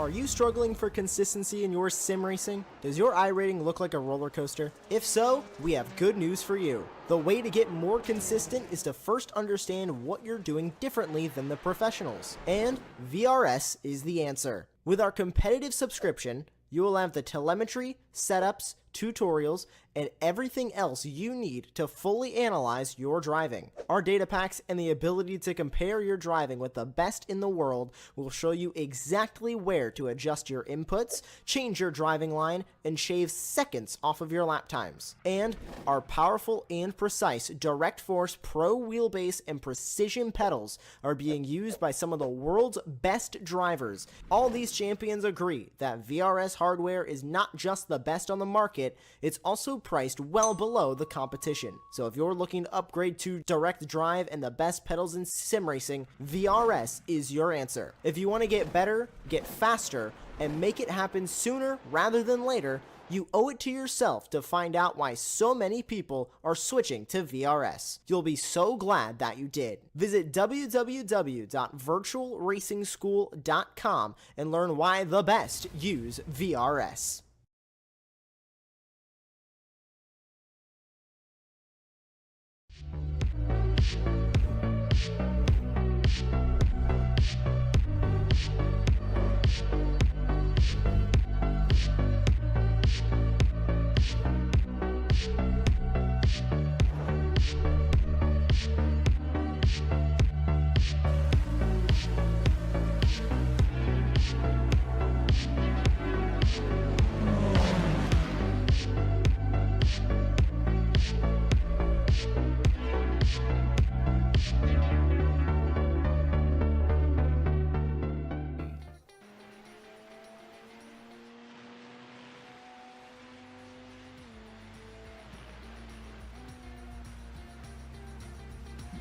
Are you struggling for consistency in your sim racing? Does your iRating look like a roller coaster? If so, we have good news for you. The way to get more consistent is to first understand what you're doing differently than the professionals. And VRS is the answer. With our competitive subscription, you will have the telemetry, setups, tutorials, and everything else you need to fully analyze your driving. Our data packs and the ability to compare your driving with the best in the world will show you exactly where to adjust your inputs, change your driving line, and shave seconds off of your lap times. And our powerful and precise Direct Force Pro wheelbase and precision pedals are being used by some of the world's best drivers. All these champions agree that VRS hardware is not just the best on the market, it's also priced well below the competition. So if you're looking to upgrade to direct drive and the best pedals in sim racing, VRS is your answer. If you want to get better, get faster, and make it happen sooner rather than later, you owe it to yourself to find out why so many people are switching to VRS. You'll be so glad that you did. Visit www.virtualracingschool.com and learn why the best use VRS.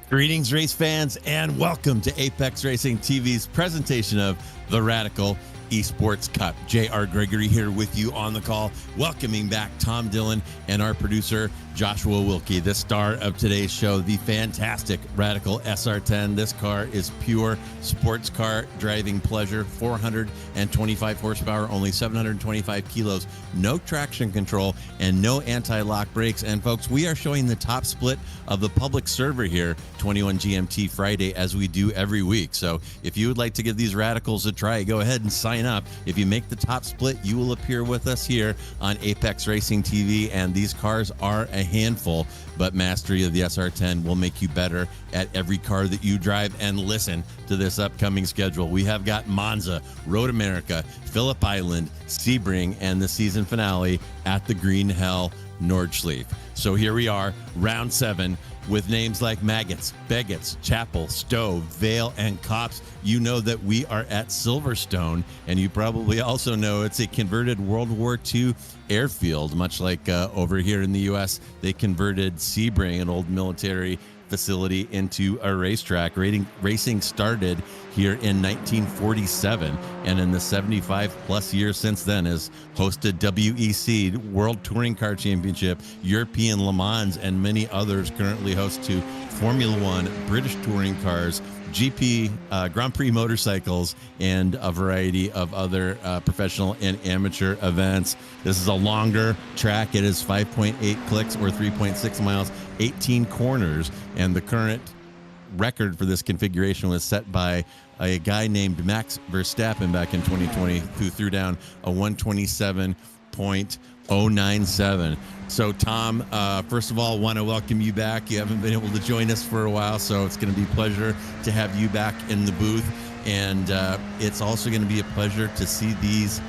Greetings, race fans, and welcome to Apex Racing TV's presentation of the Radical Esports Cup. J.R. Gregory here with you on the call, welcoming back Tom Dillon and our producer, Joshua Wilkie, the star of today's show, the fantastic Radical SR10. This car is pure sports car driving pleasure, 425 horsepower, only 725 kilos, no traction control, and no anti-lock brakes. And folks, we are showing the top split of the public server here, 21 GMT Friday, as we do every week. So if you would like to give these Radicals a try, go ahead and sign up. If you make the top split, you will appear with us here on Apex Racing TV, and these cars are a handful, but mastery of the SR10 will make you better at every car that you drive. And listen to this upcoming schedule. We have got Monza, Road America, Phillip Island, Sebring, and the season finale at the Green Hell Nordschleife. So here we are, round 7, with names like Maggots, Beggots, Chapel, Stowe, Vale, and Cops. You know that we are at Silverstone, and you probably also know it's a converted World War II airfield, much like over here in the U.S. They converted Sebring, an old military facility, into a racetrack. Racing started here in 1947, and in the 75 plus years since then has hosted WEC, World Touring Car Championship, European Le Mans, and many others. Currently host to Formula One, British touring cars, GP, Grand Prix motorcycles, and a variety of other professional and amateur events. This is a longer track. It is 5.8 clicks or 3.6 miles, 18 corners, and the current record for this configuration was set by a guy named Max Verstappen back in 2020, who threw down a 127.097. So, Tom, first of all, want to welcome you back. You haven't been able to join us for a while, so it's going to be a pleasure to have you back in the booth. And it's also going to be a pleasure to see these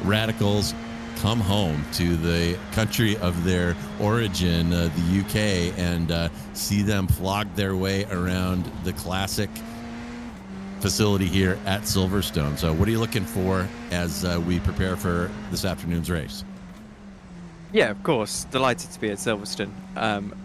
Radicals come home to the country of their origin, the UK, and see them flog their way around the classic facility here at Silverstone. So what are you looking for as we prepare for this afternoon's race? Yeah, of course. Delighted to be at Silverstone.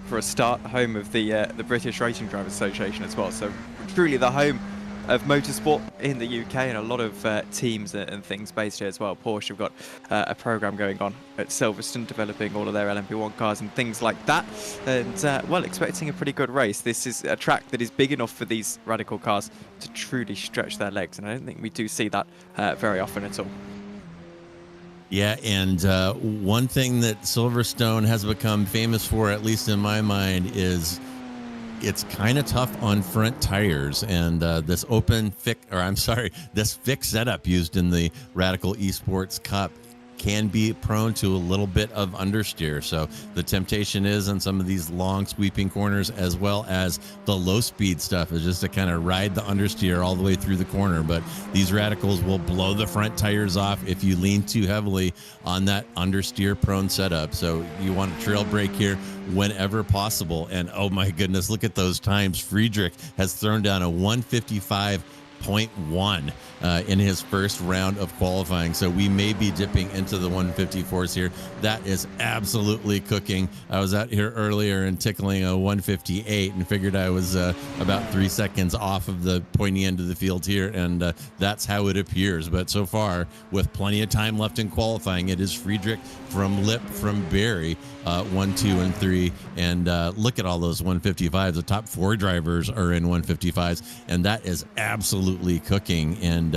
For a start, home of the British Racing Drivers Association as well. So truly the home of motorsport in the UK, and a lot of teams and things based here as well. Porsche have got a program going on at Silverstone, developing all of their LMP1 cars and things like that, and well, expecting a pretty good race. This is a track that is big enough for these radical cars to truly stretch their legs, and I don't think we do see that very often at all. Yeah, and one thing that Silverstone has become famous for, at least in my mind, is it's kind of tough on front tires. And this this fixed setup used in the Radical Esports Cup can be prone to a little bit of understeer. So the temptation is on some of these long sweeping corners, as well as the low speed stuff, is just to kind of ride the understeer all the way through the corner. But these radicals will blow the front tires off if you lean too heavily on that understeer prone setup. So you want to trail brake here whenever possible. And oh my goodness, look at those times. Friedrich has thrown down a 155.1 in his first round of qualifying. So we may be dipping into the 154s here. That is absolutely cooking. I was out here earlier and tickling a 158 and figured I was about 3 seconds off of the pointy end of the field here, and that's how it appears. But so far, with plenty of time left in qualifying, it is Friedrich from Lip from Barry, 1, 2, and 3. And look at all those 155s. The top 4 drivers are in 155s, and that is absolutely cooking. And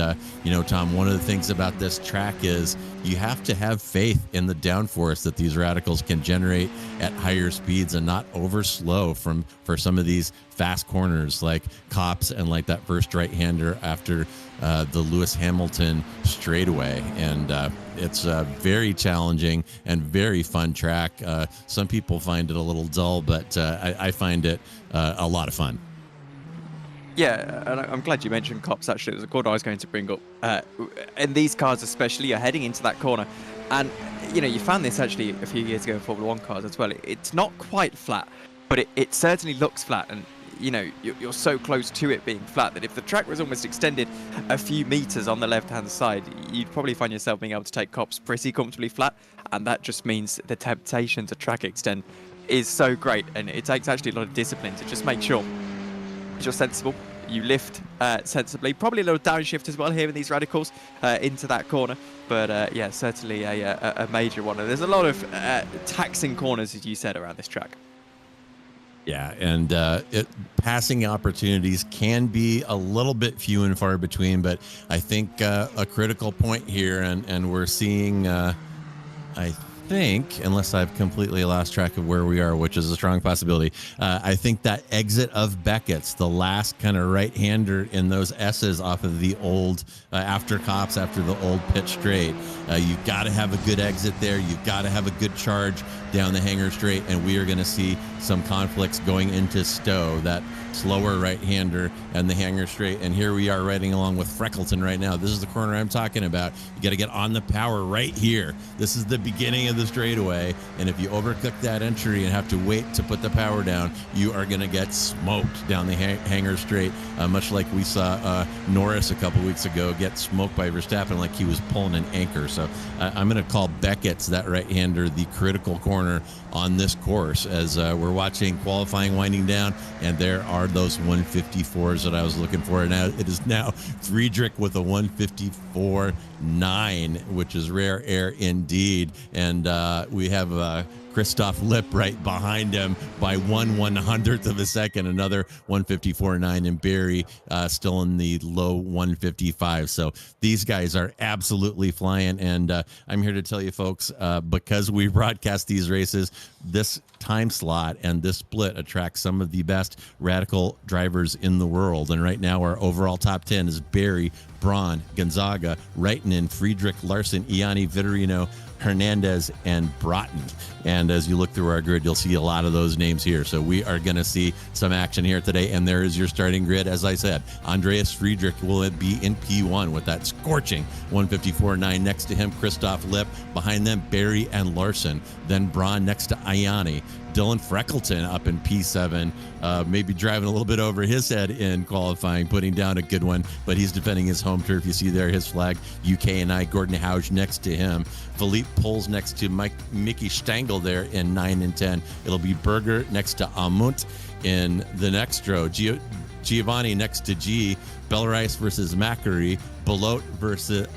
Tom, one of the things about this track is you have to have faith in the downforce that these radicals can generate at higher speeds and not over slow for some of these fast corners like Copse and like that first right-hander after the Lewis Hamilton straightaway. And it's very challenging and very fun track. Some people find it a little dull, but I find it a lot of fun. Yeah, and I'm glad you mentioned Copse. Actually, it was a corner I was going to bring up. And these cars especially, you're heading into that corner. And, you found this actually a few years ago in Formula 1 cars as well. It's not quite flat, but it certainly looks flat. And, you're so close to it being flat that if the track was almost extended a few meters on the left-hand side, you'd probably find yourself being able to take Copse pretty comfortably flat. And that just means the temptation to track extend is so great. And it takes actually a lot of discipline to just make sure you're sensible, you lift sensibly, probably a little downshift as well here in these radicals into that corner, but yeah, certainly a major one. And there's a lot of taxing corners, as you said, around this track. Yeah, and passing opportunities can be a little bit few and far between, but I think a critical point here, and we're seeing, I think, unless I've completely lost track of where we are, which is a strong possibility, I think that exit of Beckett's, the last kind of right-hander in those S's off of the old, after Copse, after the old pit straight, you've got to have a good exit there. You've got to have a good charge down the hanger straight, and we are going to see some conflicts going into Stowe, that slower right-hander and the hanger straight. And here we are riding along with Freckleton right now. This is the corner I'm talking about. You got to get on the power right here. This is the beginning of the straightaway, and if you overcook that entry and have to wait to put the power down, you are going to get smoked down the hanger straight, much like we saw Norris a couple weeks ago get smoked by Verstappen like he was pulling an anchor. So I'm going to call Beckett's, that right-hander, the critical corner on this course as we're watching qualifying winding down, and there are those 154s that I was looking for. Now it is now Friedrich with a 154.9, which is rare air indeed, and we have Christoph Lipp right behind him by 1/100th of a second, another 154.9, and Barry still in the low 155. So these guys are absolutely flying, and I'm here to tell you folks, because we broadcast these races, this time slot and this split attracts some of the best radical drivers in the world. And right now our overall top 10 is Barry, Braun, Gonzaga, Reitinen, Friedrich, Larson, Ianni, Vitorino, Hernandez, and Broughton. And as you look through our grid, you'll see a lot of those names here. So we are going to see some action here today. And there is your starting grid. As I said, Andreas Friedrich will be in P1 with that scorching 154.9. Next to him, Christoph Lipp. Behind them, Barry and Larson. Then Braun next to Ianni. Dylan Freckleton up in P7, maybe driving a little bit over his head in qualifying, putting down a good one, but he's defending his home turf. You see there his flag, UK and I. Gordon Hauge next to him. Philippe Pulls next to Mickey Stengel there in 9 and 10. It'll be Berger next to Amunt in the next row. Giovanni next to G, Bellarice versus Macquarie, Belote versus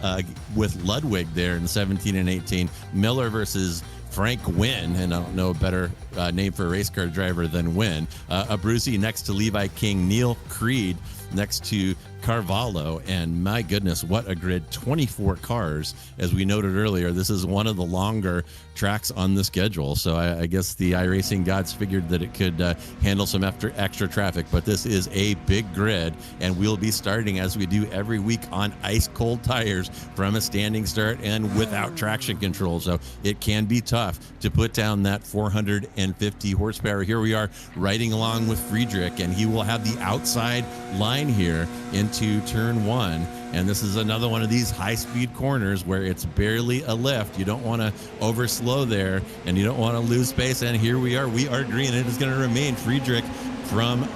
with Ludwig there in 17 and 18, Miller versus Frank Wynn, and I don't know a better name for a race car driver than Wynn. Abruzzi next to Levi King, Neil Creed next to Carvalho, and my goodness, what a grid. 24 cars. As we noted earlier, this is one of the longer tracks on the schedule, so I guess the iRacing gods figured that it could handle some extra traffic, but this is a big grid, and we'll be starting, as we do every week, on ice cold tires from a standing start and without traction control, so it can be tough to put down that 450 horsepower. Here we are riding along with Friedrich, and he will have the outside line here into turn 1, and this is another one of these high-speed corners where it's barely a lift. You don't want to overslow there, and you don't want to lose space, and here we are green. It is going to remain Friedrich from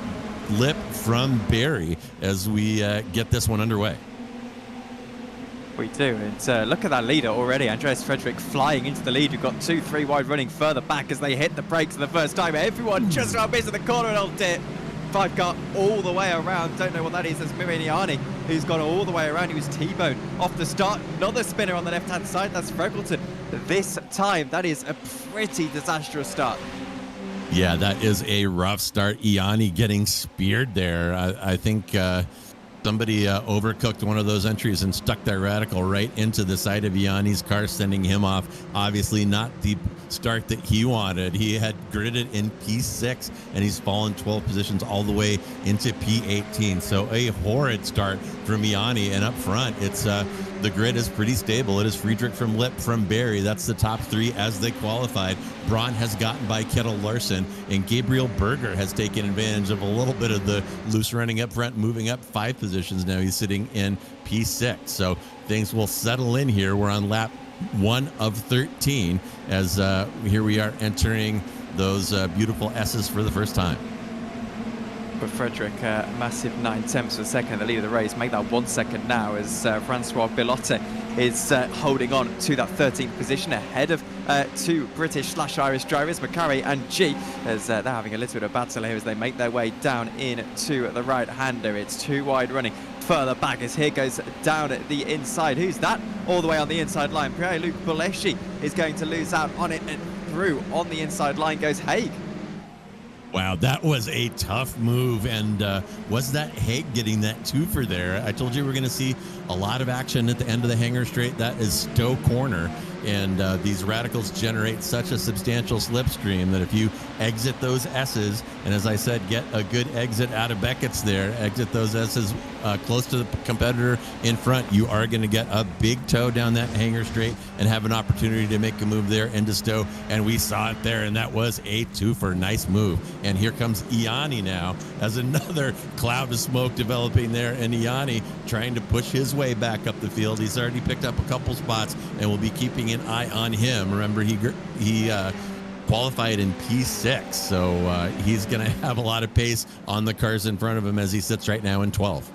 Lip from Barry as we get this one underway. We do, and look at that leader already. Andreas Frederick flying into the lead. We've got 2-3 wide running further back as they hit the brakes for the first time. Everyone just about missing the corner, and old dear. 5 car all the way around. Don't know what that is. That's Miriani, who's gone all the way around. He was T-boned off the start. Another spinner on the left-hand side. That's Freckleton. This time, that is a pretty disastrous start. Yeah, that is a rough start. Iani getting speared there. I think somebody overcooked one of those entries and stuck that radical right into the side of Iani's car, sending him off. Obviously not the start that he wanted. He had gridded in P6 and he's fallen 12 positions all the way into P18. So a horrid start from Iani, and up front it's the grid is pretty stable. It is Friedrich from Lip from Barry. That's the top 3 as they qualified. Braun has gotten by Kettle Larson, and Gabriel Berger has taken advantage of a little bit of the loose running up front, moving up 5 positions. Now he's sitting in P6. So things will settle in here. We're on lap 1 of 13 as here we are entering those beautiful S's for the first time. But Frederick, massive 9/10 per second at the lead of the race. Make that 1 second now as Francois Bilotte is holding on to that 13th position ahead of 2 British/Irish drivers, Macari and G, as they're having a little bit of battle here as they make their way down into the right-hander. It's 2 wide running further back as here goes down at the inside. Who's that? All the way on the inside line. Pierre-Luc Boleshi is going to lose out on it, and through on the inside line goes Haig. Wow, that was a tough move, and was that Haig getting that twofer there? I told you we're going to see a lot of action at the end of the hangar straight. That is Stowe Corner, and these radicals generate such a substantial slipstream that if you exit those S's, and as I said, get a good exit out of Beckett's there, exit those S's close to the competitor in front, you are going to get a big toe down that hangar straight and have an opportunity to make a move there into Stowe, and we saw it there, and that was a twofer. Nice move. And here comes Iani now as another cloud of smoke developing there, and Iani trying to push his way back up the field. He's already picked up a couple spots, and we'll be keeping an eye on him. Remember, he qualified in P6, so he's going to have a lot of pace on the cars in front of him as he sits right now in 12.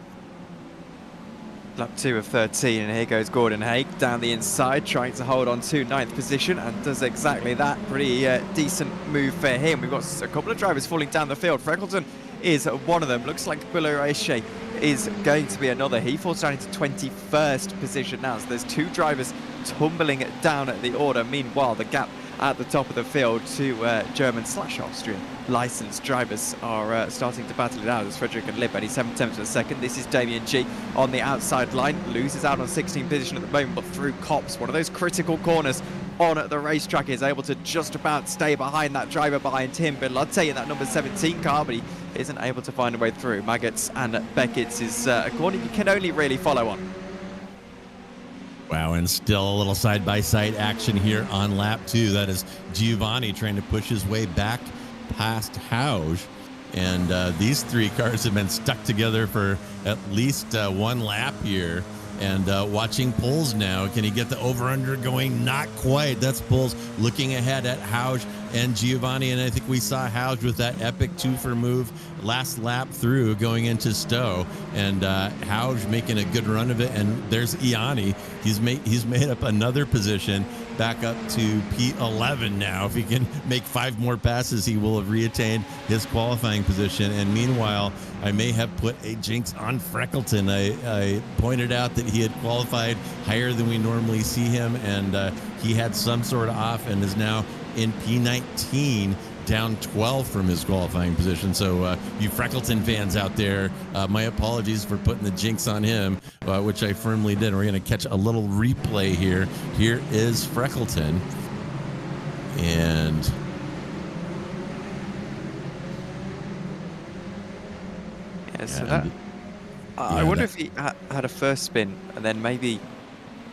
Lap 2 of 13, and here goes Gordon Haig down the inside, trying to hold on to 9th position, and does exactly that. Pretty decent move for him. We've got a couple of drivers falling down the field. Freckleton is one of them. Looks like Bulareshe is going to be another. He falls down into 21st position now, so there's 2 drivers tumbling down at the order. Meanwhile, the gap at the top of the field to German/Austrian licensed drivers are starting to battle it out as Frederick and Lip only 7/10 of a second. This is Damien G on the outside line, loses out on 16th position at the moment, but through Copse, one of those critical corners on the racetrack, is able to just about stay behind that driver behind him. Bilotte in that number 17 car, but he isn't able to find a way through. Maggots and Beckett's is a corner you can only really follow on. Wow, and still a little side-by-side action here on lap 2. That is Giovanni trying to push his way back past Hauge. And these 3 cars have been stuck together for at least 1 lap here. And watching Poles now. Can he get the over-under going? Not quite. That's Poles looking ahead at Hauge and Giovanni. And I think we saw Hauge with that epic twofer move last lap through going into Stowe. And Hauge making a good run of it. And there's Iani. He's made up another position. back up to P11 now. If he can make 5 more passes, he will have reattained his qualifying position. And meanwhile, I may have put a jinx on Freckleton. I pointed out that he had qualified higher than we normally see him, and he had some sort of off and is now in P19, down 12 from his qualifying position. So you Freckleton fans out there, my apologies for putting the jinx on him, which I firmly did. We're going to catch a little replay here. Here is Freckleton. And yeah, so that, I wonder if he had a first spin and then maybe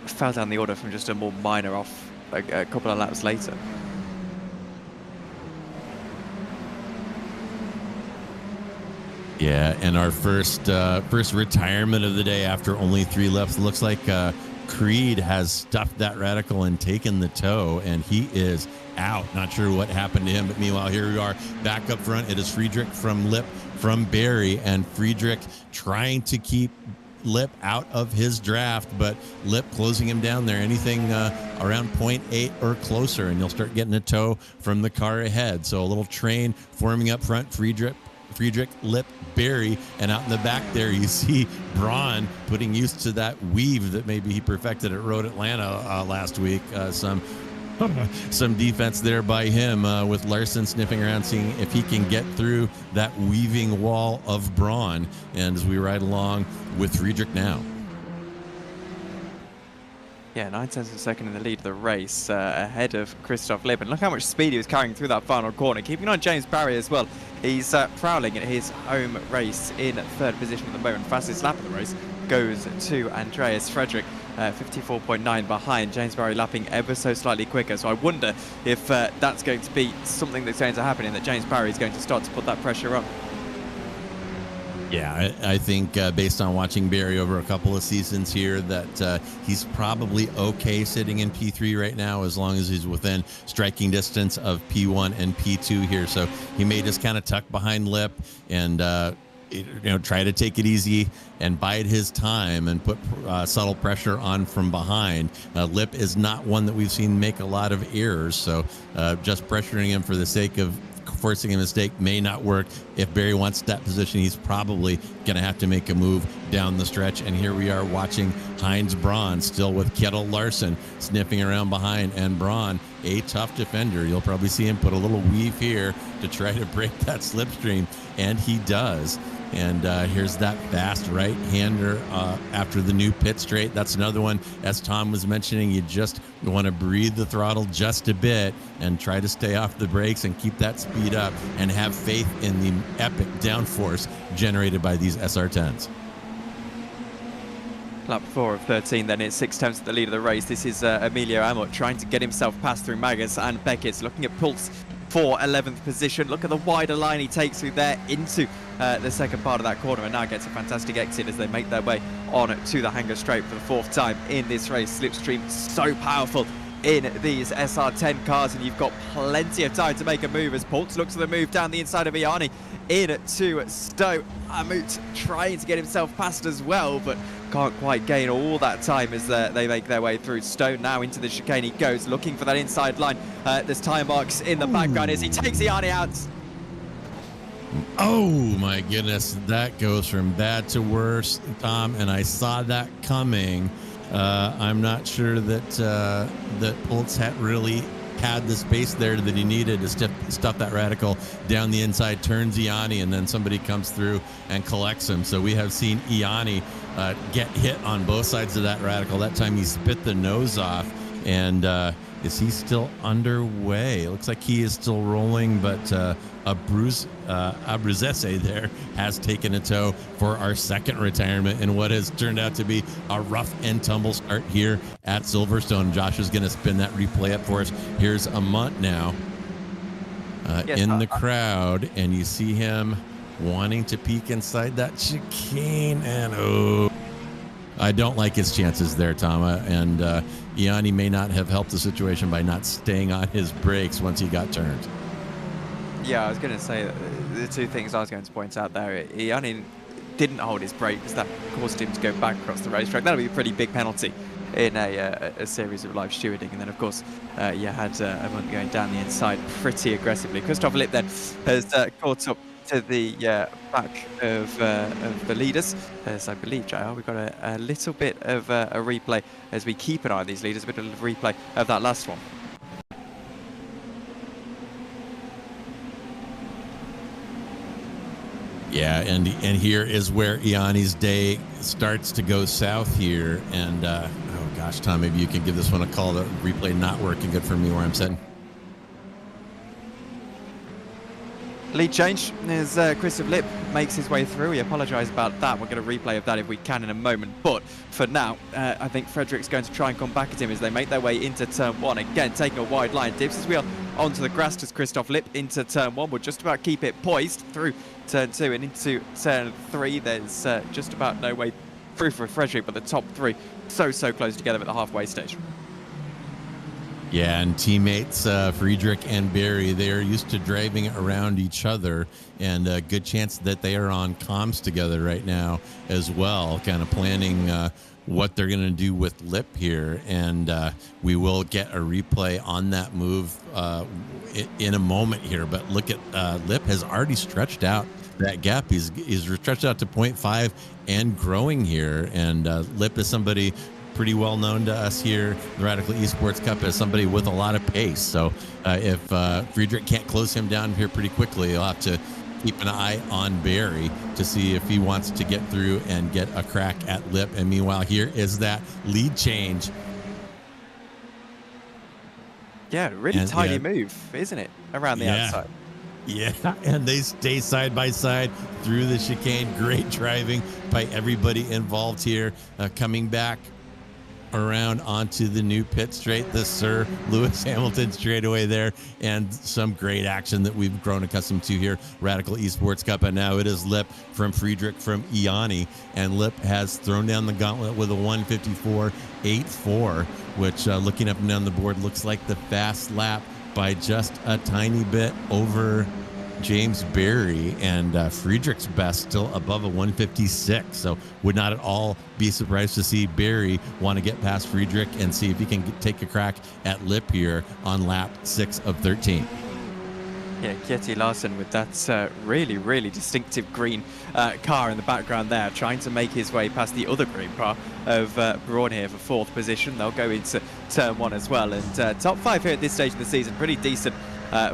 fell down the order from just a more minor off a couple of laps later. yeah, and our first retirement of the day after only 3 laps. Looks like Creed has stuffed that Radical and taken the toe, and he is out. Not sure what happened to him, but meanwhile, here we are back up front. It is Friedrich from Lip from Barry, and Friedrich trying to keep Lip out of his draft, but Lip closing him down there. Anything around 0.8 or closer, and you'll start getting a tow from the car ahead. So a little train forming up front. Friedrich, Lip, Barry, and out in the back there you see Braun putting use to that weave that maybe he perfected at Road Atlanta last week. Some defense there by him with Larson sniffing around, seeing if he can get through that weaving wall of Braun. And as we ride along with Friedrich now. Yeah, 9/10 of a second in the lead of the race, ahead of Christoph Lipp. And look how much speed he was carrying through that final corner. Keeping on James Barry as well. He's prowling at his home race in 3rd position at the moment. Fastest lap of the race goes to Andreas Frederick, 54.9 behind. James Barry lapping ever so slightly quicker. So I wonder if that's going to be something that's going to happen, and that James Barry is going to start to put that pressure on. Yeah, I think based on watching Barry over a couple of seasons here, that he's probably okay sitting in P3 right now, as long as he's within striking distance of P1 and P2 here. So he may just kind of tuck behind Lip and try to take it easy and bide his time and put subtle pressure on from behind. Lip is not one that we've seen make a lot of errors, so just pressuring him for the sake of forcing a mistake may not work. If Barry wants that position, he's probably going to have to make a move down the stretch. And here we are watching Heinz Braun still with Kettle Larson sniffing around behind, and Braun, a tough defender. You'll probably see him put a little weave here to try to break that slipstream, and he does. And here's that fast right-hander after the new pit straight. That's another one, as Tom was mentioning, you just want to breathe the throttle just a bit and try to stay off the brakes and keep that speed up and have faith in the epic downforce generated by these SR10s. Lap 4 of 13, then it's 6/10 at the lead of the race. This is Emilio Amott trying to get himself past through Magus and Beckett, looking at Pulse for 11th position. Look at the wider line he takes through there into the second part of that corner, and now gets a fantastic exit as they make their way on to the Hangar Straight for the 4th time in this race. Slipstream so powerful in these SR10 cars, and you've got plenty of time to make a move as Pulse looks at the move down the inside of Iani into Stowe. Amut trying to get himself past as well, but can't quite gain all that time as they make their way through. Stowe now into the chicane he goes, looking for that inside line. There's tire marks in the background as he takes Iani out. Oh my goodness, that goes from bad to worse, Tom, and I saw that coming. I'm not sure that that Pulse had really had the space there that he needed to stuff that Radical down the inside, turns Iani, and then somebody comes through and collects him. So we have seen Iani get hit on both sides of that Radical. That time he spit the nose off, and is he still underway? It looks like he is still rolling, but Abruzese there has taken a tow for our second retirement in what has turned out to be a rough and tumble start here at Silverstone. Josh is going to spin that replay up for us. Here's Amont now in the crowd, and you see him wanting to peek inside that chicane, and I don't like his chances there, Tama, and Iani may not have helped the situation by not staying on his brakes once he got turned. Yeah, I was going to say that the two things I was going to point out there. Iani didn't hold his brakes. That caused him to go back across the racetrack. That'll be a pretty big penalty in a series of live stewarding. And then, of course, you had Amund going down the inside pretty aggressively. Christoph Lipp then has caught up to the back of the leaders, as I believe, JR, we've got a little bit of a replay as we keep an eye on these leaders, a bit of a replay of that last one. Yeah, and here is where Iani's day starts to go south here. And, oh gosh, Tom, maybe you can give this one a call. The replay not working good for me where I'm sitting. Lead change as Christoph Lipp makes his way through. We apologise about that. We're going to replay of that if we can in a moment. But for now, I think Frederick's going to try and come back at him as they make their way into turn one. Again, taking a wide line. Dips his wheel onto the grass as Christoph Lipp into turn one. We'll just about keep it poised through turn two and into turn three. There's just about no way through for Frederick, but the top three so close together at the halfway stage. Yeah, and teammates Friedrich and Barry, they are used to driving around each other, and a good chance that they are on comms together right now as well, kind of planning what they're going to do with Lipp here. And we will get a replay on that move in a moment here. But look at Lipp has already stretched out that gap. He's stretched out to 0.5 and growing here. And Lipp is somebody pretty well known to us here, the Radical Esports Cup, as somebody with a lot of pace. So if Friedrich can't close him down here pretty quickly, he'll have to keep an eye on Barry to see if he wants to get through and get a crack at Lipp. And meanwhile, here is that lead change. Yeah, really tiny move, isn't it, around the outside? Yeah, and they stay side by side through the chicane. Great driving by everybody involved here. Coming back around onto the new pit straight, the Sir Lewis Hamilton straightaway there, and some great action that we've grown accustomed to here, Radical Esports Cup. And now it is Lipp from Friedrich from Iani, and Lipp has thrown down the gauntlet with a 154.84, which looking up and down the board looks like the fast lap by just a tiny bit over James Barry, and Friedrich's best still above a 156. So would not at all be surprised to see Barry want to get past Friedrich and see if he can take a crack at Lipp here on lap 6 of 13. Yeah, Kjetil Larsen with that really distinctive green car in the background there, trying to make his way past the other green car of Braun here for 4th position. They'll go into turn 1 as well, and top 5 here at this stage of the season, pretty decent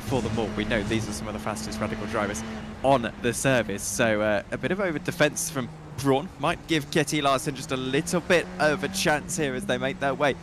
for them all. We know these are some of the fastest Radical drivers on the service, so a bit of over defense from Braun might give Kjetil Larsen just a little bit of a chance here as they make their way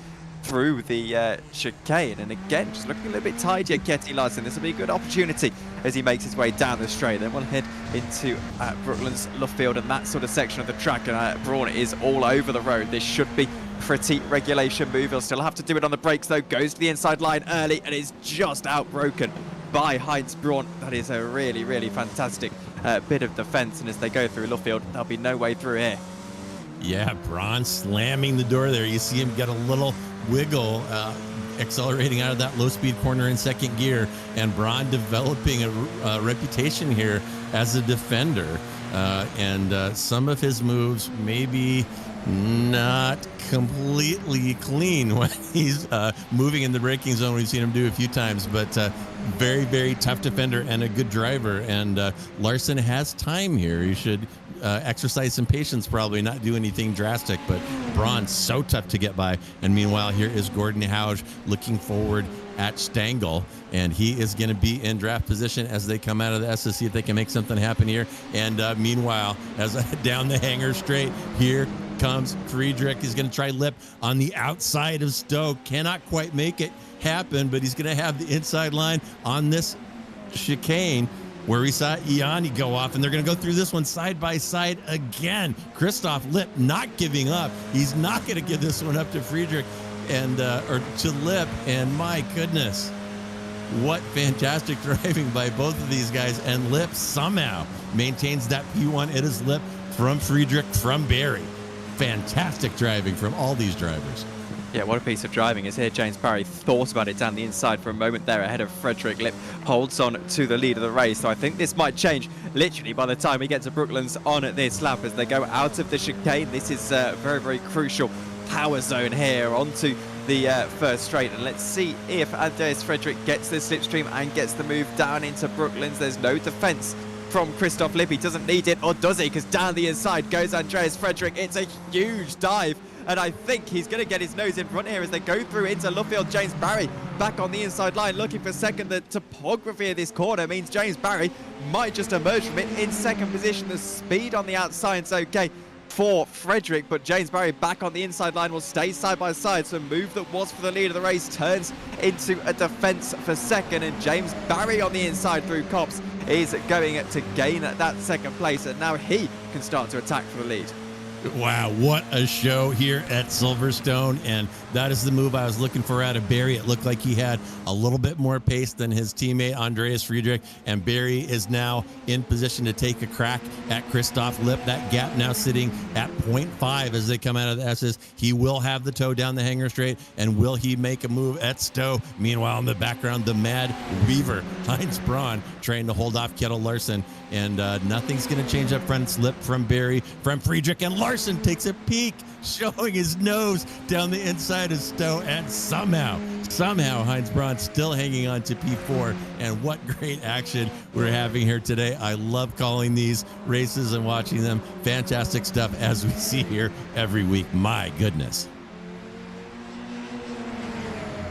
through the chicane. And again, just looking a little bit tidier, Kjetil Larsen. This will be a good opportunity as he makes his way down the straight. Then we'll head into Brooklands, Luffield, and that sort of section of the track. And Braun is all over the road. This should be pretty regulation move. He'll still have to do it on the brakes though. Goes to the inside line early and is just outbroken by Heinz Braun. That is a really fantastic bit of defense. And as they go through Luffield, there'll be no way through here. Yeah, Braun slamming the door there. You see him get a little wiggle, accelerating out of that low-speed corner in second gear, and Braun developing a reputation here as a defender. And some of his moves maybe not completely clean when he's moving in the braking zone. We've seen him do a few times, but very tough defender and a good driver. And Larsen has time here. He should exercise some patience, probably not do anything drastic, but Braun so tough to get by. And meanwhile, here is Gordon Hauge looking forward at Stengel, and he is going to be in draft position as they come out of the S to see if they can make something happen here. And meanwhile, as down the hanger straight, here comes Friedrich. He's going to try Lipp on the outside of Stowe. Cannot quite make it happen, but he's going to have the inside line on this chicane where we saw Iani go off, and they're going to go through this one side by side again. Christoph Lipp not giving up. He's not going to give this one up to Friedrich and or to Lipp, and my goodness, what fantastic driving by both of these guys. And Lipp somehow maintains that P1. It is Lipp from Friedrich from Barry. Fantastic driving from all these drivers. Yeah, what a piece of driving is here. James Barry thought about it down the inside for a moment there ahead of Frederick. Lipp holds on to the lead of the race. So I think this might change literally by the time we get to Brooklands on this lap as they go out of the chicane. This is very crucial power zone here onto the first straight, and let's see if Andreas Frederick gets the slipstream and gets the move down into Brooklands. There's no defense from Christoph Lipp. He doesn't need it, or does he? Because down the inside goes Andreas Frederick. It's a huge dive, and I think he's going to get his nose in front here as they go through into Luffield. James Barry back on the inside line looking for second. The topography of this corner means James Barry might just emerge from it in second position. The speed on the outside's okay for Frederick, but James Barry back on the inside line will stay side by side. So a move that was for the lead of the race turns into a defense for second, and James Barry on the inside through Copse is going to gain that second place, and now he can start to attack for the lead. Wow, what a show here at Silverstone, and that is the move I was looking for out of Barry. It looked like he had a little bit more pace than his teammate Andreas Friedrich, and Barry is now in position to take a crack at Christoph Lipp. That gap now sitting at 0.5 as they come out of the S's. He will have the toe down the hanger straight, and will he make a move at Stowe? Meanwhile, in the background, the Mad Weaver, Heinz Braun, trying to hold off Kettle Larson, and nothing's going to change up front. Slip from Barry, from Friedrich, and Larson takes a peek, showing his nose down the inside of Stowe, and somehow Heinz Braun still hanging on to P4. And what great action we're having here today. I love calling these races and watching them. Fantastic stuff, as we see here every week. My goodness.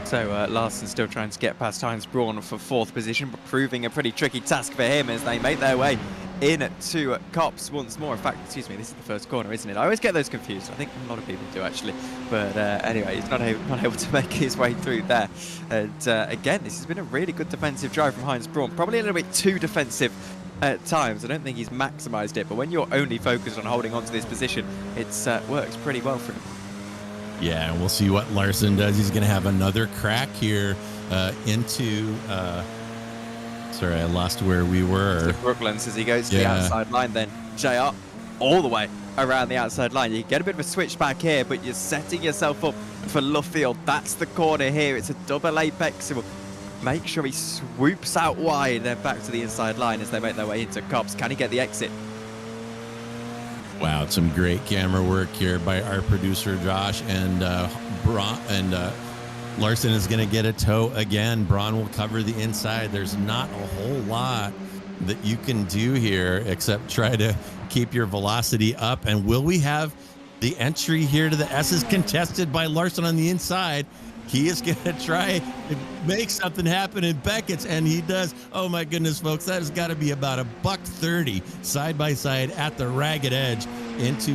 So Larson still trying to get past Heinz Braun for fourth position, but proving a pretty tricky task for him as they make their way into Copse once more. In fact, excuse me, this is the first corner, isn't it? I always get those confused. I think a lot of people do, actually. But anyway, he's not able to make his way through there. And again, this has been a really good defensive drive from Heinz Braun. Probably a little bit too defensive at times. I don't think he's maximised it, but when you're only focused on holding on to this position, it works pretty well for him. Yeah, and we'll see what Larson does. He's going to have another crack here into... sorry, I lost where we were. Brooklands as he goes to the outside line, then JR all the way around the outside line. You get a bit of a switch back here, but you're setting yourself up for Luffield. That's the corner here. It's a double apex. So make sure he swoops out wide, then back to the inside line as they make their way into Copse. Can he get the exit? Wow, some great camera work here by our producer Josh, and Larson is going to get a toe again. Braun will cover the inside. There's not a whole lot that you can do here except try to keep your velocity up. And will we have the entry here to the S's contested by Larson on the inside? He is going to try to make something happen in Beckett's, and he does. Oh my goodness, folks, that has got to be about $130 side by side at the ragged edge into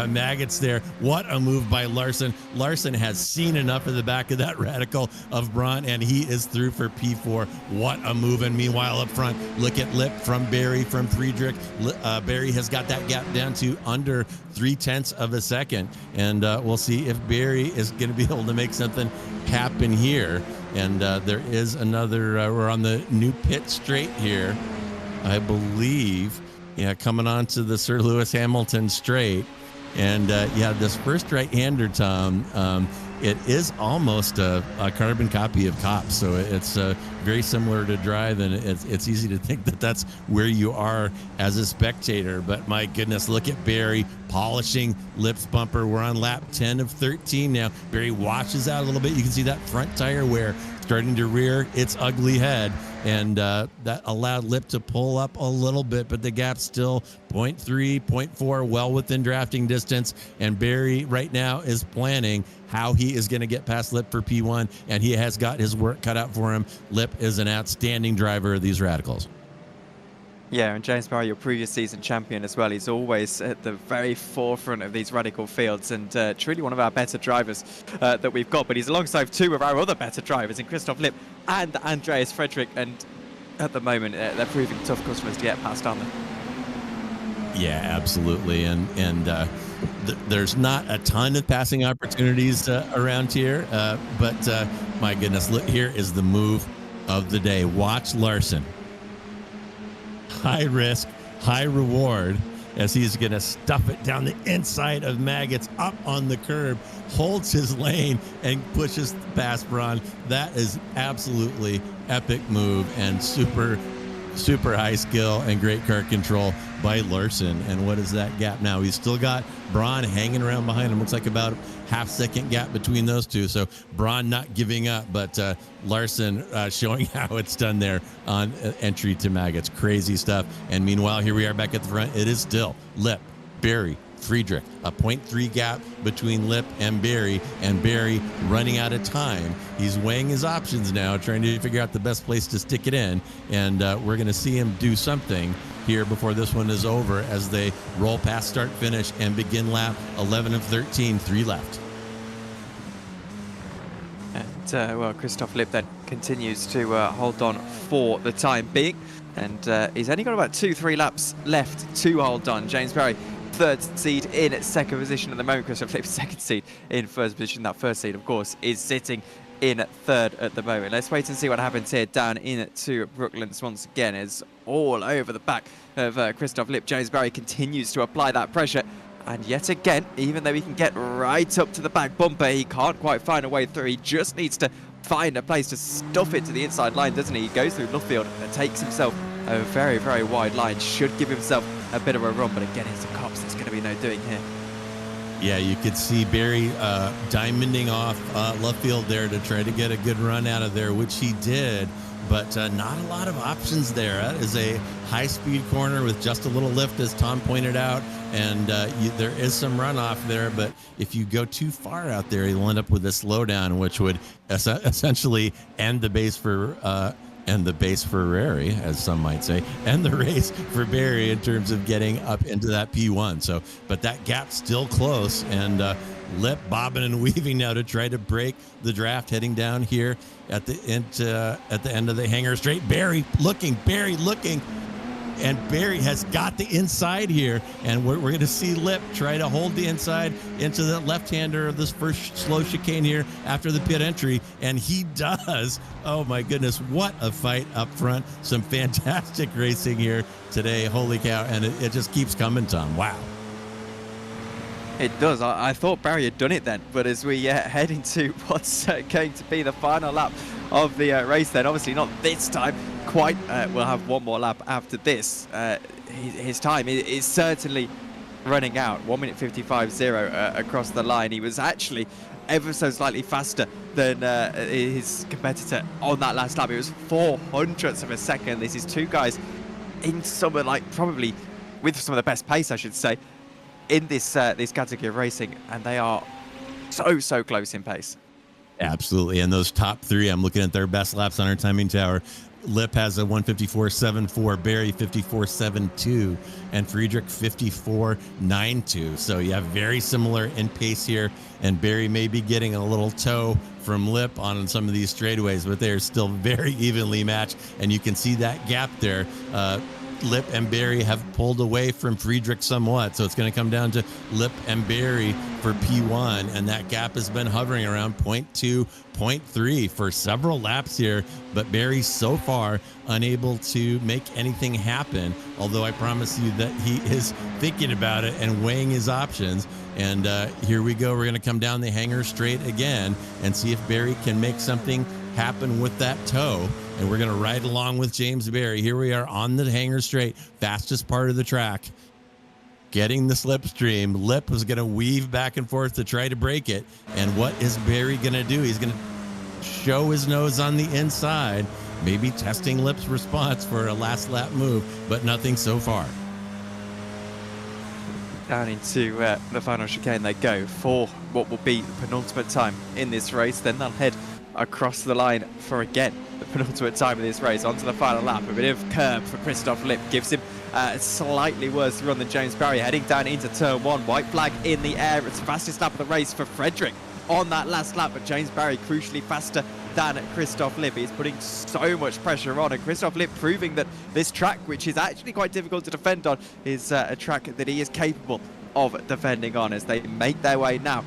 Maggots there. What a move by Larson. Larson has seen enough of the back of that Radical of Braun, and he is through for P4. What a move. And meanwhile up front, look at Lipp from Barry, from Friedrich. Barry has got that gap down to under 0.3 of a second, and we'll see if Barry is going to be able to make something happen here. And there is another, we're on the new pit straight here, I believe. Yeah, coming on to the Sir Lewis Hamilton straight. And yeah, this first right-hander, Tom, it is almost a carbon copy of Copse. So it's very similar to Drive, and it's easy to think that that's where you are as a spectator. But my goodness, look at Barry polishing Lipp's bumper. We're on lap 10 of 13 now. Barry washes out a little bit. You can see that front tire wear starting to rear its ugly head, and that allowed Lipp to pull up a little bit, but the gap's still 0.3, 0.4, well within drafting distance. And Barry right now is planning how he is going to get past Lipp for P1, and he has got his work cut out for him. Lipp is an outstanding driver of these Radicals. Yeah, and James Barry, your previous season champion as well. He's always at the very forefront of these Radical fields, and truly one of our better drivers that we've got. But he's alongside two of our other better drivers in Christoph Lipp and Andreas Frederick. And at the moment, they're proving tough customers to get past, aren't they? Yeah, absolutely. And there's not a ton of passing opportunities around here, but my goodness, look, here is the move of the day. Watch Larson. High risk, high reward, as he's going to stuff it down the inside of Maggots up on the curb, holds his lane, and pushes past Braun. That is absolutely epic move and super super high skill and great car control by Larson. And what is that gap now? He's still got Braun hanging around behind him. Looks like about half-second gap between those two. So Braun not giving up, but Larson showing how it's done there on entry to Maggots. Crazy stuff. And meanwhile, here we are back at the front. It is still Lip, Barry, Friedrich, a 0.3 gap between Lip and Barry running out of time. He's weighing his options now, trying to figure out the best place to stick it in, and we're going to see him do something here before this one is over as they roll past start finish and begin lap 11 of 13, 3 left. And well, Christoph Lip then continues to hold on for the time being, and he's only got about 2-3 laps left to hold on. James Barry, third seed in second position at the moment. Christoph Lip, second seed in first position. That first seed, of course, is sitting in third at the moment. Let's wait and see what happens here down into Brooklands once again. It's all over the back of Christoph Lip. James Barry continues to apply that pressure. And yet again, even though he can get right up to the back bumper, he can't quite find a way through. He just needs to find a place to stuff it to the inside line, doesn't he? He goes through Luffield and takes himself a very, very wide line. Should give himself a bit of a run, but again, it's the cops. There's going to be no doing here. Yeah, you could see Barry diamonding off Luffield there to try to get a good run out of there, which he did, but not a lot of options there. That is a high-speed corner with just a little lift, as Tom pointed out, and there is some runoff there, but if you go too far out there, you'll end up with a slowdown, which would essentially end the base for Rary, as some might say, and the race for Barry in terms of getting up into that P1. So, but that gap's still close, and Lip bobbing and weaving now to try to break the draft, heading down here at the end of the hangar straight. Barry looking, and Barry has got the inside here, and we're going to see Lip try to hold the inside into the left-hander of this first slow chicane here after the pit entry, and he does. Oh my goodness, what a fight up front. Some fantastic racing here today. Holy cow, and it just keeps coming, Tom. Wow. It does. I thought Barry had done it then, but as we head into what's going to be the final lap of the race then, obviously not this time quite, we'll have one more lap after this. His time is certainly running out. 1 minute 55.0 across the line. He was actually ever so slightly faster than his competitor on that last lap. It was 0.04 of a second. This is two guys in somewhere like probably with some of the best pace, I should say, in this category of racing, and they are so close in pace. Absolutely, and those top three, I'm looking at their best laps on our timing tower. Lip has a 154.74, Barry 54.72, and Friedrich 54.92. So yeah, very similar in pace here, and Barry may be getting a little toe from Lip on some of these straightaways, but they're still very evenly matched, and you can see that gap there. Lip and Barry have pulled away from Friedrich somewhat, so it's going to come down to Lip and Barry for P1, and that gap has been hovering around 0.2, 0.3 for several laps here, but Barry so far unable to make anything happen, although I promise you that he is thinking about it and weighing his options. And here we go. We're going to come down the hangar straight again and see if Barry can make something happen with that toe. And we're going to ride along with James Barry. Here we are on the hangar straight, fastest part of the track, getting the slipstream. Lip was going to weave back and forth to try to break it. And what is Barry going to do? He's going to show his nose on the inside, maybe testing Lip's response for a last lap move, but nothing so far. Down into the final chicane they go for what will be the penultimate time in this race. Then they'll head across the line for again the penultimate time of this race onto the final lap. A bit of curb for Christoph Lip gives him a slightly worse run than James Barry, heading down into turn one. White flag in the air. It's the fastest lap of the race for Frederick on that last lap, but James Barry crucially faster than Christoph Lip. He's putting so much pressure on, and Christoph Lip proving that this track, which is actually quite difficult to defend on, is a track that he is capable of defending on as they make their way now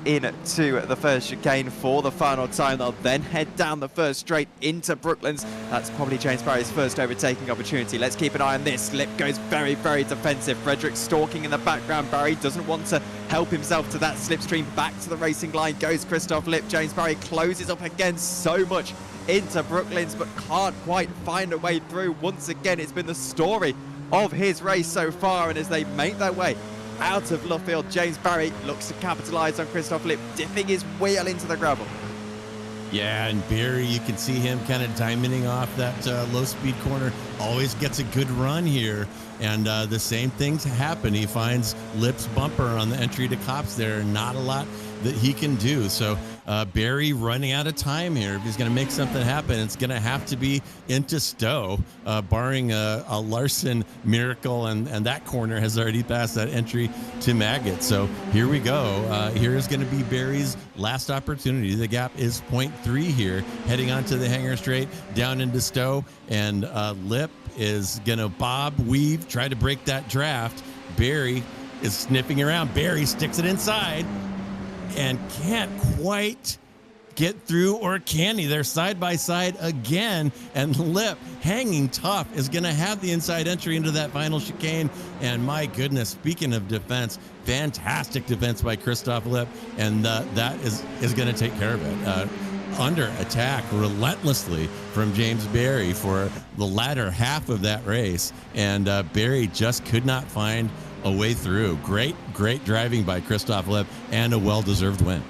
into the first chicane for the final time. They'll then head down the first straight into Brooklands. That's probably James Barry's first overtaking opportunity. Let's keep an eye on this. Lip goes very defensive. Frederick stalking in the background. Barry doesn't want to help himself to that slipstream. Back to the racing line goes Christoph Lip. James Barry closes up again so much into Brooklands, but can't quite find a way through. Once again, it's been the story of his race so far, and as they make their way out of Luffield, James Barry looks to capitalise on Christoph Lipp, dipping his wheel into the gravel. Yeah, and Barry, you can see him kind of diamonding off that low-speed corner. Always gets a good run here, and the same things happen. He finds Lipp's bumper on the entry to Cops there. Not a lot that he can do. So Barry running out of time here. If he's going to make something happen, it's going to have to be into Stowe, barring a Larson miracle, and that corner has already passed that entry to Maggot. So here we go. Here's going to be Barry's last opportunity. The gap is 0.3 here, heading onto the hanger straight, down into Stowe, and Lipp is going to bob, weave, try to break that draft. Barry is sniffing around. Barry sticks it inside and can't quite get through, or can he? They're side by side again, and Lipp, hanging tough, is going to have the inside entry into that final chicane. And my goodness, speaking of defense, fantastic defense by Christoph Lipp, and that is going to take care of it. Under attack relentlessly from James Barry for the latter half of that race, and Barry just could not find a way through. Great driving by Christoph Lipp, and a well-deserved win.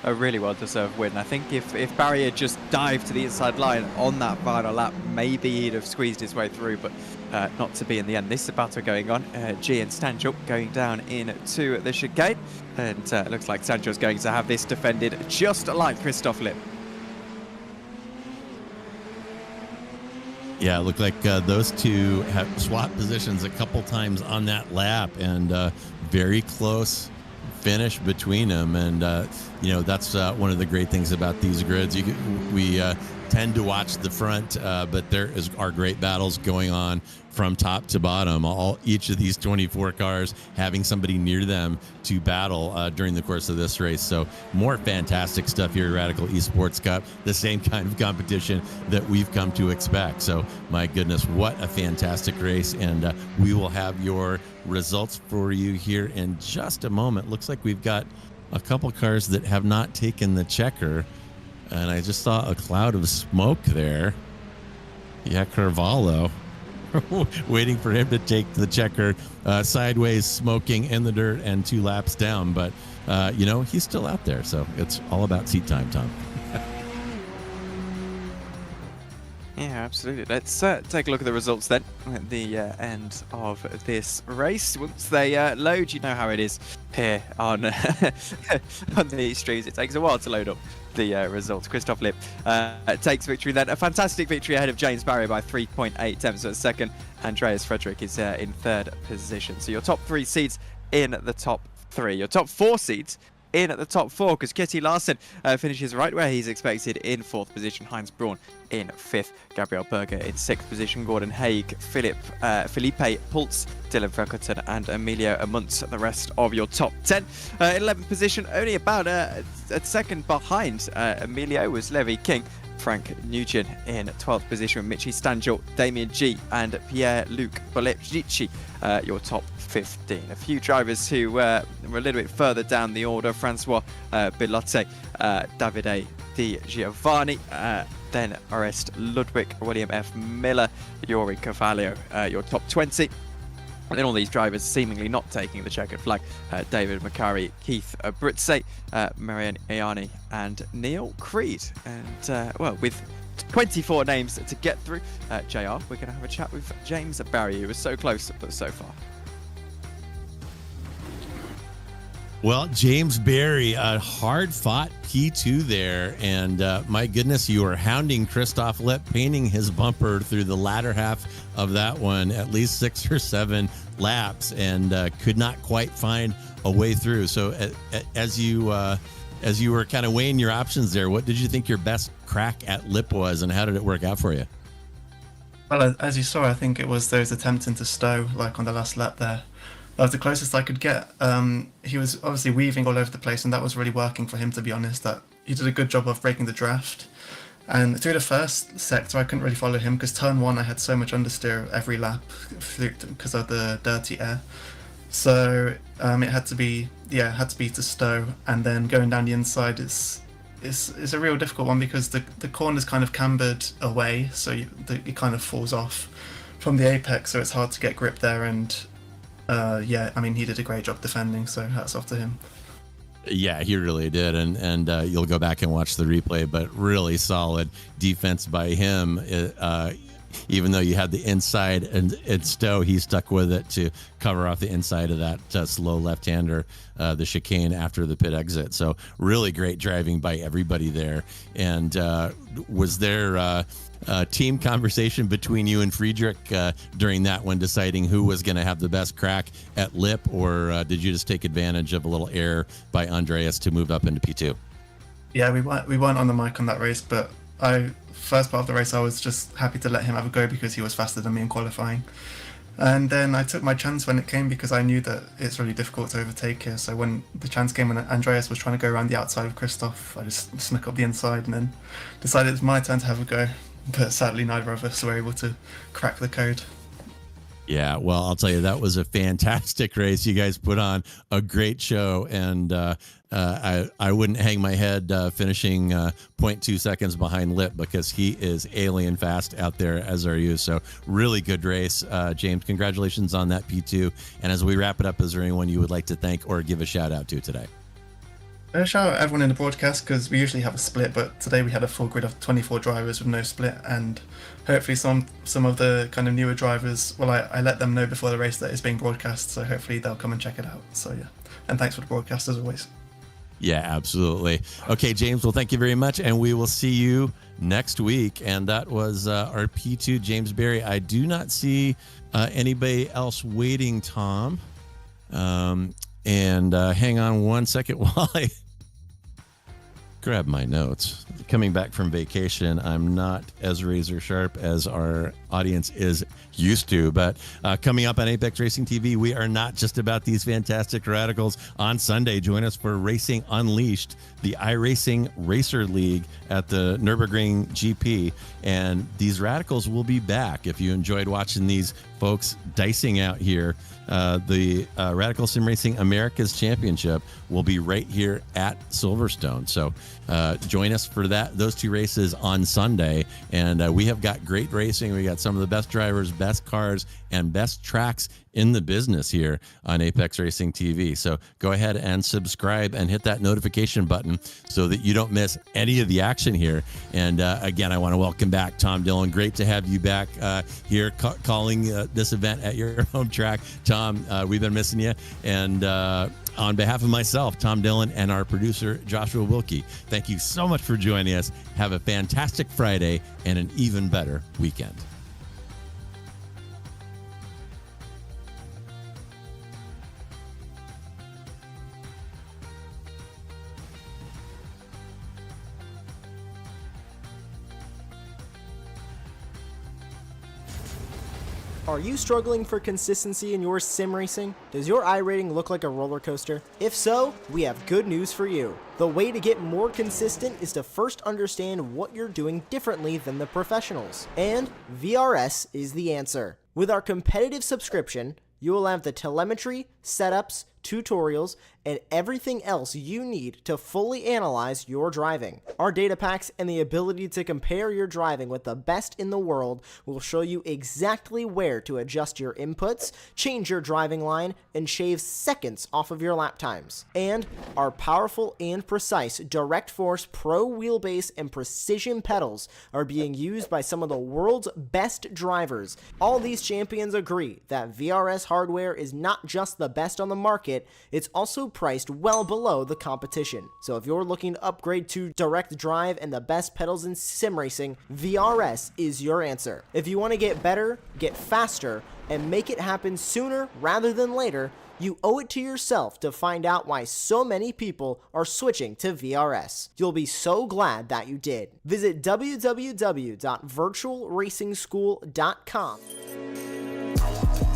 A really well-deserved win. I think if Barry had just dived to the inside line on that final lap, maybe he'd have squeezed his way through, but not to be in the end. This is a battle going on. G and Stanchel going down into the chicane, and looks like Stanchel going to have this defended just like Christoph Lipp. Yeah, it looked like those two have swapped positions a couple times on that lap, and very close finish between them. And that's one of the great things about these grids. We tend to watch the front, but there are great battles going on from top to bottom. Each of these 24 cars having somebody near them to battle during the course of this race. So more fantastic stuff here at Radical Esports Cup, the same kind of competition that we've come to expect. So my goodness, what a fantastic race. And we will have your results for you here in just a moment. Looks like we've got a couple cars that have not taken the checker, and I just saw a cloud of smoke there. Yeah, Carvalho. Waiting for him to take the checker, sideways, smoking in the dirt and 2 laps down. But, he's still out there. So it's all about seat time, Tom. Yeah, absolutely. Let's take a look at the results then at the end of this race. Once they load, you know how it is here on, on the streams. It takes a while to load up the results. Christoph Lipp takes victory then. A fantastic victory ahead of James Barry by 3.8 tenths of a second. Andreas Frederick is in 3rd position. So your top 3 seeds in the top 3. Your top 4 seeds in at the top 4, because Kitty Larson finishes right where he's expected in 4th position. Heinz Braun in 5th. Gabriel Berger in 6th position. Gordon Haig, Felipe Pultz, Dylan Freckleton and Emilio amongst the rest of your top 10. 11th position, only about a second behind Emilio, was Levi King. Frank Nugent in 12th position, Michi Stanjel, Damien G and Pierre-Luc Bolecicci, your top 15. A few drivers who were a little bit further down the order: Francois Bilotte, Davide Di Giovanni, then Orest Ludwig, William F. Miller, Yori Cavallo, your top 20. And then all these drivers seemingly not taking the checkered flag: David Macari, Keith Britze, Marianne Iani and Neil Creed. And with 24 names to get through, JR, we're going to have a chat with James Barry, who was so close but so far. Well, James Barry, a hard-fought P2 there, and my goodness, you were hounding Christoph Lipp, painting his bumper through the latter half of that one, at least 6 or 7 laps, and could not quite find a way through. So as you were kind of weighing your options there, what did you think your best crack at Lipp was, and how did it work out for you? Well, as you saw, I think it was those attempts into Stowe, like on the last lap there. That was the closest I could get. He was obviously weaving all over the place, and that was really working for him, to be honest. That he did a good job of breaking the draft. And through the first sector, I couldn't really follow him because turn 1, I had so much understeer every lap because of the dirty air. So it had to be to Stowe, and then going down the inside, it's a real difficult one because the corner's kind of cambered away, so it kind of falls off from the apex, so it's hard to get grip there. And yeah, I mean, he did a great job defending, so hats off to him. Yeah, he really did, and you'll go back and watch the replay, but really solid defense by him. Even though you had the inside and Stowe, he stuck with it to cover off the inside of that slow left-hander, the chicane after the pit exit. So really great driving by everybody there. And was there a team conversation between you and Friedrich during that one, deciding who was going to have the best crack at lip, or did you just take advantage of a little air by Andreas to move up into P2? Yeah, we weren't on the mic on that race, but first part of the race I was just happy to let him have a go because he was faster than me in qualifying. And then I took my chance when it came because I knew that it's really difficult to overtake here. So when the chance came when Andreas was trying to go around the outside of Christoph, I just snuck up the inside and then decided it's my turn to have a go. But sadly, neither of us were able to crack the code. Yeah, well, I'll tell you, that was a fantastic race. You guys put on a great show, and I wouldn't hang my head finishing 0.2 seconds behind Lip because he is alien fast out there, as are you. So really good race. James, congratulations on that P2. And as we wrap it up, is there anyone you would like to thank or give a shout out to today? Shout out everyone in the broadcast because we usually have a split, but today we had a full grid of 24 drivers with no split, and hopefully some of the kind of newer drivers, well, I let them know before the race that it's being broadcast, so hopefully they'll come and check it out. So yeah, and thanks for the broadcast as always. Yeah, absolutely. Okay, James, well, thank you very much, and we will see you next week. And that was our P2, James Berry. I do not see anybody else waiting, Tom. And hang on one second while I grab my notes. Coming back from vacation, I'm not as razor sharp as our audience is used to, but coming up on Apex Racing TV, we are not just about these fantastic radicals. On Sunday, join us for Racing Unleashed, the iRacing Racer League at the Nürburgring GP, and these radicals will be back. If you enjoyed watching these folks dicing out here, the Radical Sim Racing America's Championship will be right here at Silverstone. So join us for those two races on Sunday. And we have got great racing. We got some of the best drivers, best cars, and best tracks in the business here on Apex Racing TV. So go ahead and subscribe and hit that notification button so that you don't miss any of the action here. And again, I want to welcome back Tom Dillon. Great to have you back here calling this event at your home track. Tom, we've been missing you. And on behalf of myself, Tom Dillon, and our producer, Joshua Wilkie, thank you so much for joining us. Have a fantastic Friday and an even better weekend. Are you struggling for consistency in your sim racing? Does your iRating look like a roller coaster? If so, we have good news for you. The way to get more consistent is to first understand what you're doing differently than the professionals. And VRS is the answer. With our competitive subscription, you will have the telemetry, setups, tutorials, and everything else you need to fully analyze your driving. Our data packs and the ability to compare your driving with the best in the world will show you exactly where to adjust your inputs, change your driving line, and shave seconds off of your lap times. And our powerful and precise Direct Force Pro wheelbase and precision pedals are being used by some of the world's best drivers. All these champions agree that VRS hardware is not just the best on the market, it's also priced well below the competition. So if you're looking to upgrade to direct drive and the best pedals in sim racing, VRS is your answer. If you want to get better, get faster, and make it happen sooner rather than later, you owe it to yourself to find out why so many people are switching to VRS. You'll be so glad that you did. Visit www.virtualracingschool.com.